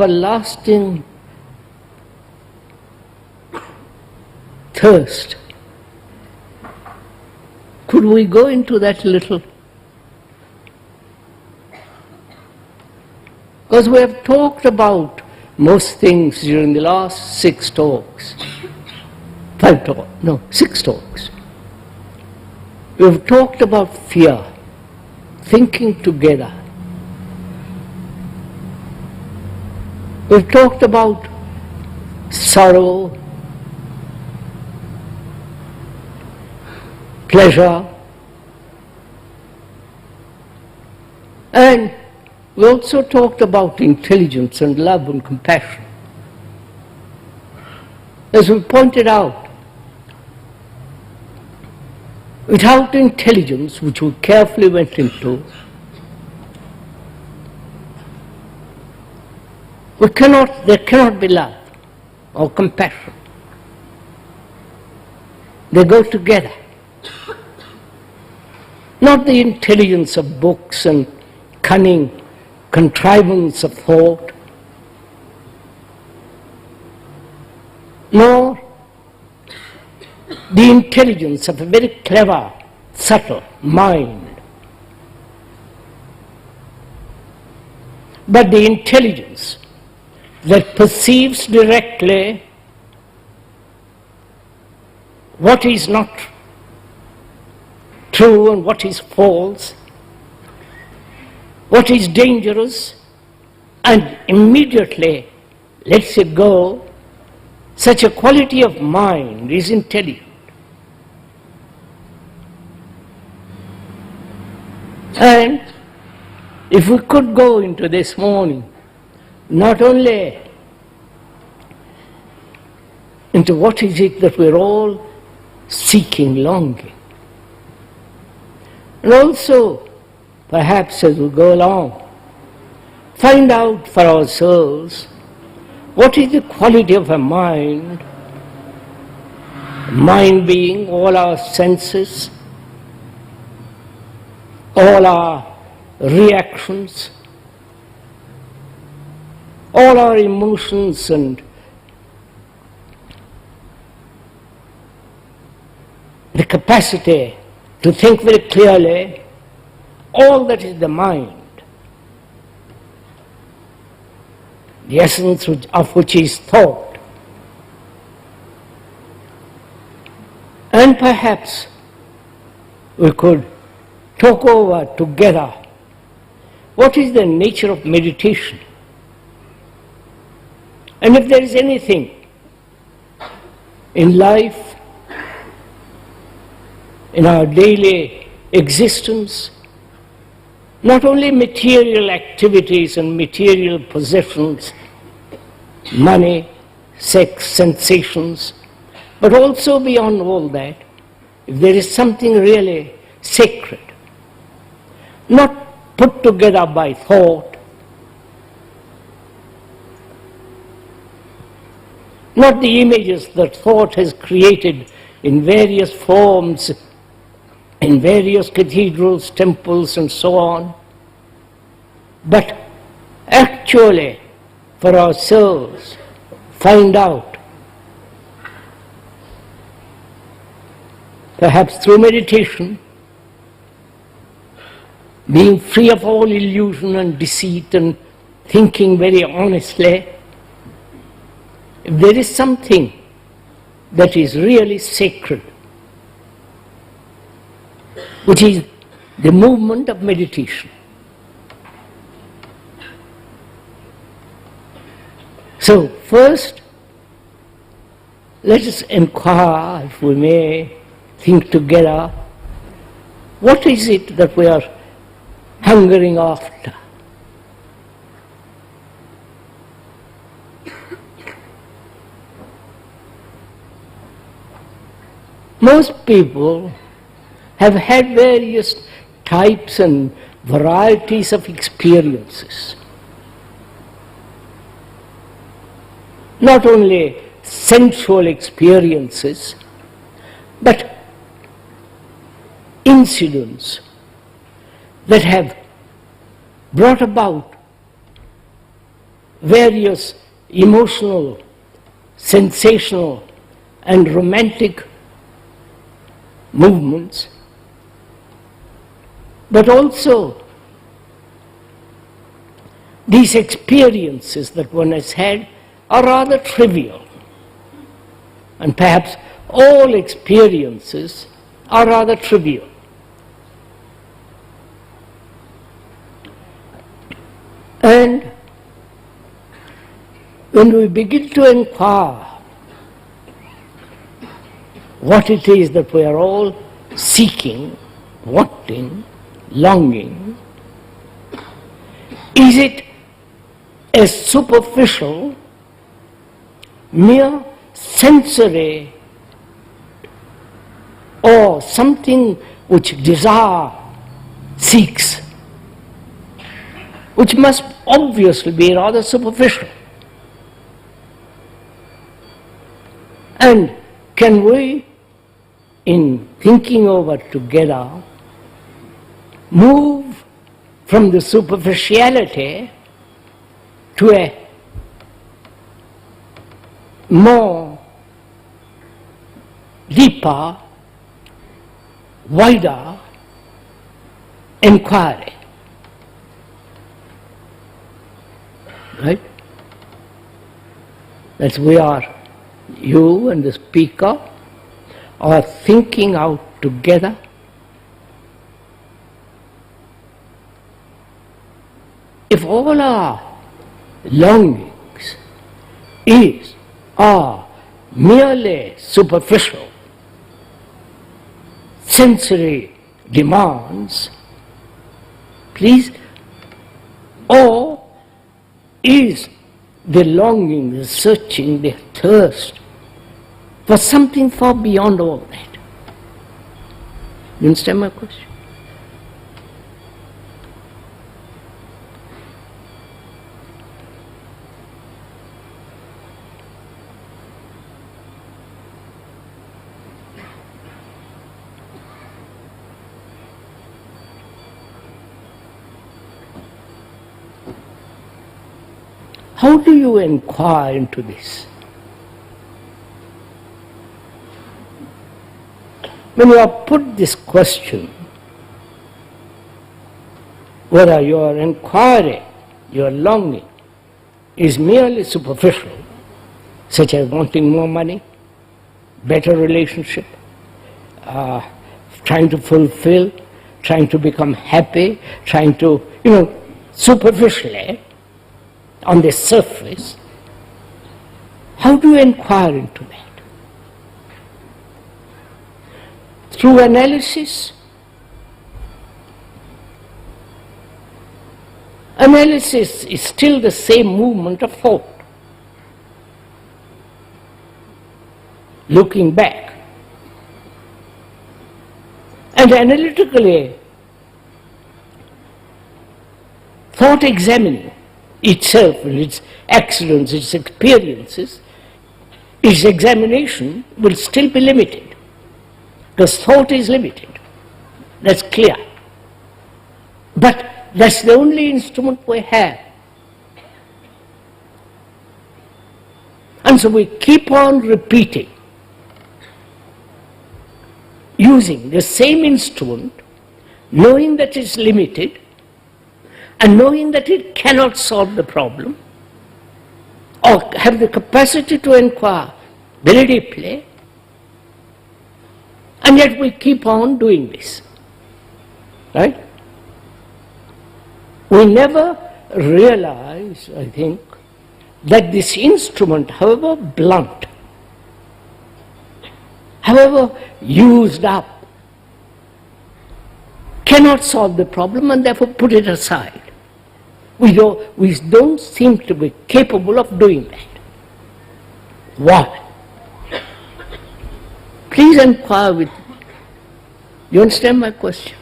everlasting thirst. Could we go into that a little? Because we have talked about most things during the last 6 talks. 6 talks. We have talked about fear, thinking together. We've talked about sorrow, pleasure, and we also talked about intelligence and love and compassion. As we pointed out, without intelligence, which we carefully went into, there cannot be love or compassion. They go together. Not the intelligence of books and cunning contrivance of thought, nor the intelligence of a very clever, subtle mind, but the intelligence that perceives directly what is not true and what is false, what is dangerous, and immediately lets it go. Such a quality of mind is intelligent. And if we could go into this morning, not only into what is it that we're all seeking, longing, and also, perhaps as we go along, find out for ourselves what is the quality of a mind being all our senses, all our reactions, all our emotions and the capacity to think very clearly, all that is the mind, the essence of which is thought. And perhaps we could talk over together what is the nature of meditation. And if there is anything in life, in our daily existence, not only material activities and material possessions, money, sex, sensations, but also beyond all that, if there is something really sacred, not put together by thought, not the images that thought has created in various forms, in various cathedrals, temples, and so on, but actually for ourselves find out, perhaps through meditation, being free of all illusion and deceit and thinking very honestly, if there is something that is really sacred, which is the movement of meditation. So first, let us inquire, if we may, think together, what is it that we are hungering after? Most people have had various types and varieties of experiences. Not only sensual experiences, but incidents that have brought about various emotional, sensational and romantic movements, but also these experiences that one has had are rather trivial. And perhaps all experiences are rather trivial. And when we begin to inquire what it is that we are all seeking, wanting, longing, is it a superficial, mere sensory, or something which desire seeks, which must obviously be rather superficial? And can we, in thinking over together, move from the superficiality to a more deeper, wider inquiry? Right? That we are, you and the speaker are thinking out together. If all our longings are merely superficial, sensory demands, please, or is the longing, the searching, the thirst for something far beyond all that? You understand my question? How do you inquire into this? When you are put this question, whether your inquiry, your longing is merely superficial, such as wanting more money, better relationship, trying to fulfill, trying to become happy, trying to, superficially, on the surface, how do you inquire into that? Through analysis? Analysis is still the same movement of thought. Looking back. And analytically, thought examining itself and its accidents, its experiences, its examination will still be limited. Because thought is limited. That's clear. But that's the only instrument we have. And so we keep on repeating, using the same instrument, knowing that it's limited, and knowing that it cannot solve the problem, or have the capacity to inquire very deeply, and yet we keep on doing this. Right? We never realize, I think, that this instrument, however blunt, however used up, cannot solve the problem, and therefore put it aside. We don't seem to be capable of doing that. Why? Please inquire with me. You understand my question?